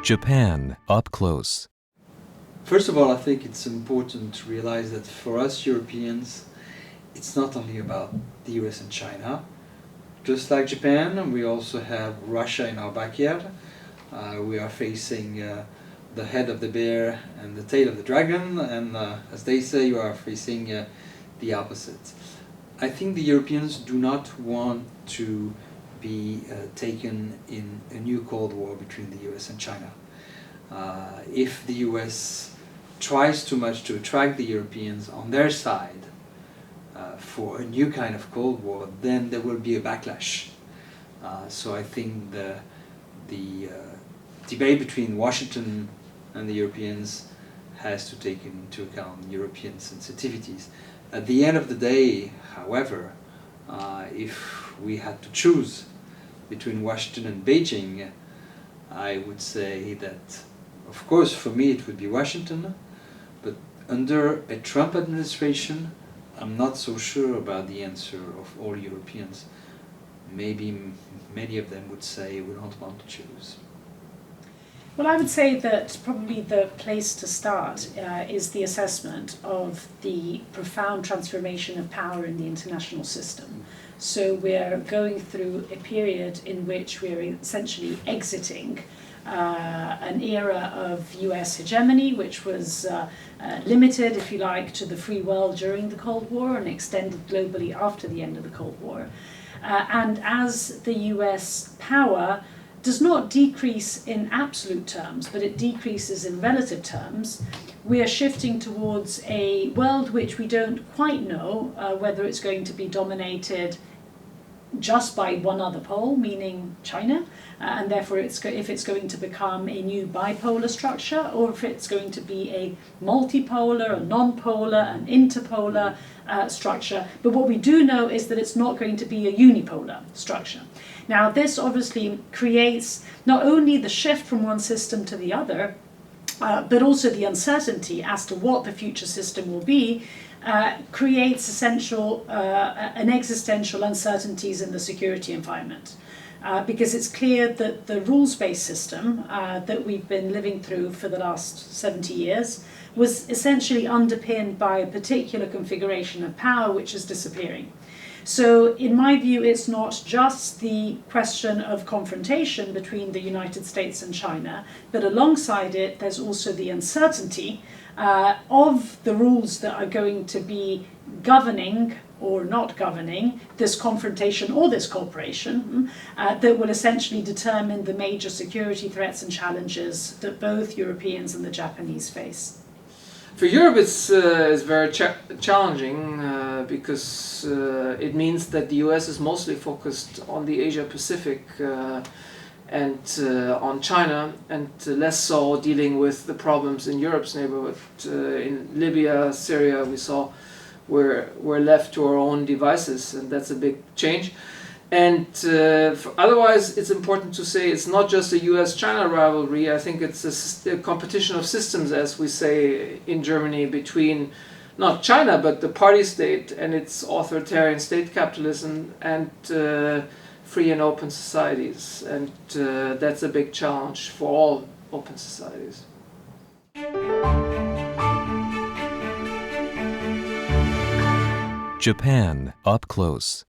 Japan up close. First of all, I think it's important to realize that for us Europeans, it's not only about the US and China. Just like Japan, we also have Russia in our backyard. We are facing the head of the bear and the tail of the dragon, and as they say, you are facing the opposite. I think the Europeans do not want to be taken in a new Cold War between the US and China. If the US tries too much to attract the Europeans on their side for a new kind of Cold War, then there will be a backlash. So I think the debate between Washington and the Europeans has to take into account European sensitivities. At the end of the day, however, if we had to choose between Washington and Beijing, I would say that, of course, for me it would be Washington, but under a Trump administration, I'm not so sure about the answer of all Europeans. Maybe many of them would say we don't want to choose. Well, I would say that probably the place to start is the assessment of the profound transformation of power in the international system. So we're going through a period in which we're essentially exiting an era of US hegemony, which was limited, if you like, to the free world during the Cold War and extended globally after the end of the Cold War. And as the US power does not decrease in absolute terms, but it decreases in relative terms, we are shifting towards a world which we don't quite know whether it's going to be dominated just by one other pole, meaning China, and therefore if it's going to become a new bipolar structure, or if it's going to be a multipolar, a non-polar, an interpolar structure. But what we do know is that it's not going to be a unipolar structure. Now, this obviously creates not only the shift from one system to the other, but also the uncertainty as to what the future system will be, creates an existential uncertainties in the security environment. Because it's clear that the rules-based system that we've been living through for the last 70 years was essentially underpinned by a particular configuration of power which is disappearing. So in my view, it's not just the question of confrontation between the United States and China, but alongside it, there's also the uncertainty of the rules that are going to be governing or not governing this confrontation or this cooperation that will essentially determine the major security threats and challenges that both Europeans and the Japanese face. For Europe, it's very challenging because it means that the US is mostly focused on the Asia-Pacific and on China, and less so dealing with the problems in Europe's neighborhood. In Libya, Syria, we saw we're left to our own devices, and that's a big change. And otherwise, it's important to say it's not just a US-China rivalry. I think it's a competition of systems, as we say in Germany, between not China, but the party state and its authoritarian state capitalism and free and open societies. And that's a big challenge for all open societies. Japan up close.